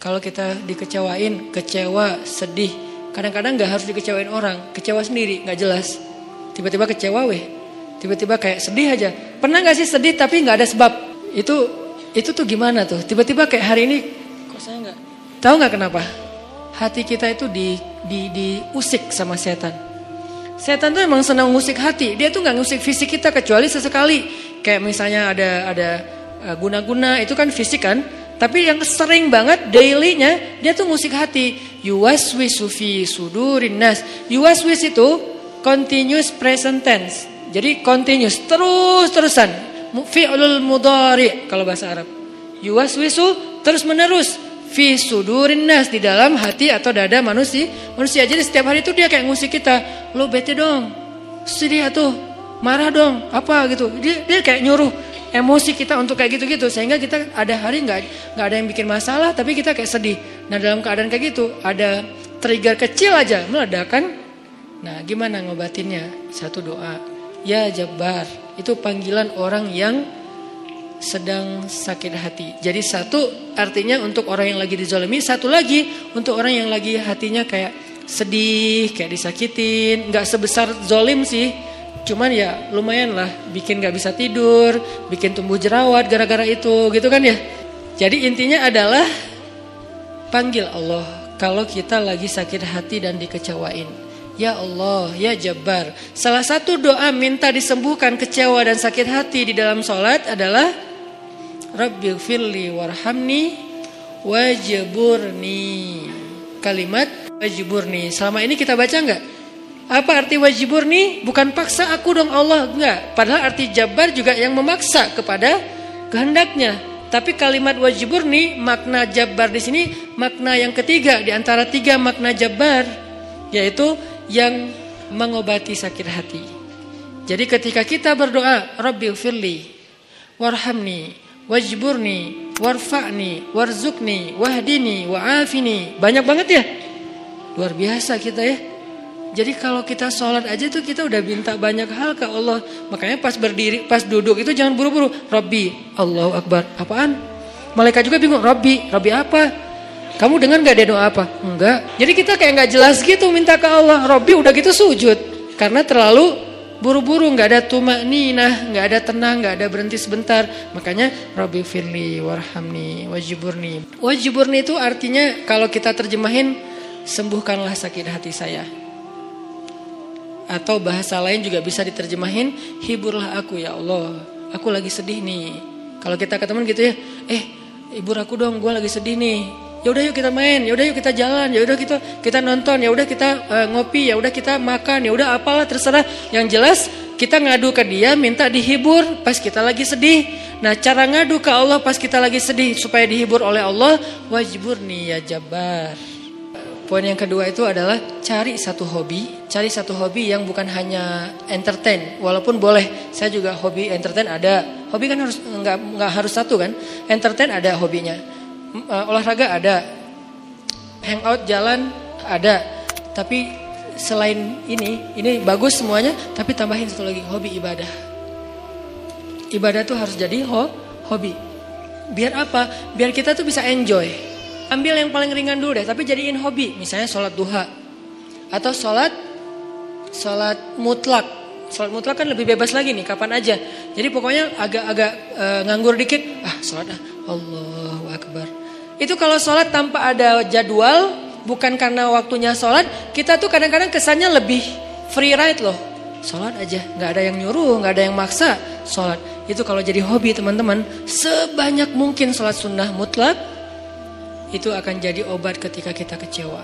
Kalau kita dikecewain, kecewa, sedih. Kadang-kadang gak harus dikecewain orang, kecewa sendiri, gak jelas. Tiba-tiba kecewa tiba-tiba kayak sedih aja. Pernah gak sih sedih tapi gak ada sebab? Itu tuh gimana tuh? Tiba-tiba kayak hari ini, kok saya gak? Tahu gak kenapa? Hati kita itu diusik sama setan. Setan tuh emang senang ngusik hati. Dia tuh gak ngusik fisik kita kecuali sesekali. Kayak misalnya ada guna-guna, itu kan fisik kan? Tapi yang sering banget dailynya dia tuh ngusik hati. Yuwaswisu fi sudurin nas. Yuwaswis itu continuous present tense. Jadi continuous, terus-terusan. Fi'lul mudhari kalau bahasa Arab. Yuwaswisu terus menerus fi sudurin nas, di dalam hati atau dada manusia. Jadi setiap hari itu dia kayak ngusik kita. Lo bete dong. Sedih tuh. Marah dong. Apa gitu. Dia kayak nyuruh emosi kita untuk kayak gitu-gitu, sehingga kita ada hari nggak ada yang bikin masalah, tapi kita kayak sedih. Nah dalam keadaan kayak gitu, ada trigger kecil aja meledakan. Nah gimana ngobatinnya? Satu doa, ya Jabbar. Itu panggilan orang yang sedang sakit hati. Jadi satu artinya untuk orang yang lagi dizalimi, satu lagi untuk orang yang lagi hatinya kayak sedih, kayak disakitin. Nggak sebesar zolim sih. Cuman ya lumayan lah, bikin gak bisa tidur, bikin tumbuh jerawat gara-gara itu, gitu kan ya. Jadi intinya adalah panggil Allah kalau kita lagi sakit hati dan dikecewain. Ya Allah, ya Jabbar. Salah satu doa minta disembuhkan kecewa dan sakit hati di dalam sholat adalah Rabbighfirli warhamni wajburni. Kalimat wajburni. Selama ini kita baca gak? Apa arti wajibur nih? Bukan paksa aku dong Allah, enggak. Padahal arti Jabbar juga yang memaksa kepada kehendaknya. Tapi kalimat wajibur nih, makna Jabbar di sini makna yang ketiga di antara tiga makna Jabbar, yaitu yang mengobati sakit hati. Jadi ketika kita berdoa, Rabbighfirli warhamni wajburni warfa'ni warzuqni wahdini wa'afini. Banyak banget ya. Luar biasa kita ya. Jadi kalau kita sholat aja tuh kita udah minta banyak hal ke Allah. Makanya pas berdiri, pas duduk itu jangan buru-buru. Rabbi, Allahu Akbar. Apaan? Malaikat juga bingung. Rabbi apa? Kamu dengar gak dia doa apa? Enggak. Jadi kita kayak gak jelas gitu minta ke Allah. Rabbi udah gitu sujud. Karena terlalu buru-buru, gak ada tumakninah, gak ada tenang, gak ada berhenti sebentar. Makanya Rabbi firli warhamni wajiburni. Wajiburni itu artinya kalau kita terjemahin, sembuhkanlah sakit hati saya. Atau bahasa lain juga bisa diterjemahin, hiburlah aku ya Allah, aku lagi sedih nih. Kalau kita ke teman gitu ya, hibur aku dong, gue lagi sedih nih. Ya udah yuk kita main, ya udah yuk kita jalan, ya udah kita nonton, ya udah kita ngopi, ya udah kita makan, ya udah apalah terserah. Yang jelas kita ngadu ke dia, minta dihibur pas kita lagi sedih. Nah cara ngadu ke Allah pas kita lagi sedih supaya dihibur oleh Allah, wajburni ya Jabbar. Poin yang kedua itu adalah cari satu hobi yang bukan hanya entertain. Walaupun boleh, saya juga hobi entertain ada. Hobi kan harus nggak harus satu kan. Entertain ada hobinya, olahraga ada, hangout jalan ada. Tapi selain ini bagus semuanya. Tapi tambahin satu lagi, hobi ibadah. Ibadah tuh harus jadi hobi. Biar apa? Biar kita tuh bisa enjoy. Ambil yang paling ringan dulu deh, tapi jadiin hobi. Misalnya sholat duha. Atau sholat mutlak. Sholat mutlak kan lebih bebas lagi nih, kapan aja. Jadi pokoknya agak nganggur dikit. Sholat Allahu Akbar. Itu kalau sholat tanpa ada jadwal, bukan karena waktunya sholat, kita tuh kadang-kadang kesannya lebih free ride loh. Sholat aja, gak ada yang nyuruh, gak ada yang maksa. Sholat, itu kalau jadi hobi teman-teman, sebanyak mungkin sholat sunnah mutlak, itu akan jadi obat ketika kita kecewa.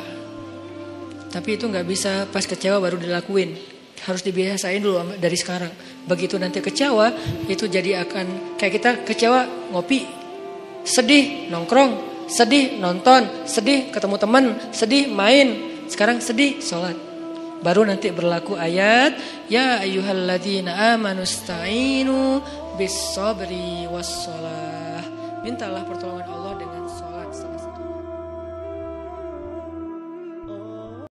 Tapi itu gak bisa pas kecewa baru dilakuin. Harus dibiasain dulu dari sekarang. Begitu nanti kecewa, itu jadi akan kayak kita kecewa ngopi, sedih nongkrong, sedih nonton, sedih ketemu teman, sedih main. Sekarang sedih sholat. Baru nanti berlaku ayat ya ayyuhalladzina amanusta'inu bis sabri was shalah. Mintalah pertolongan Allah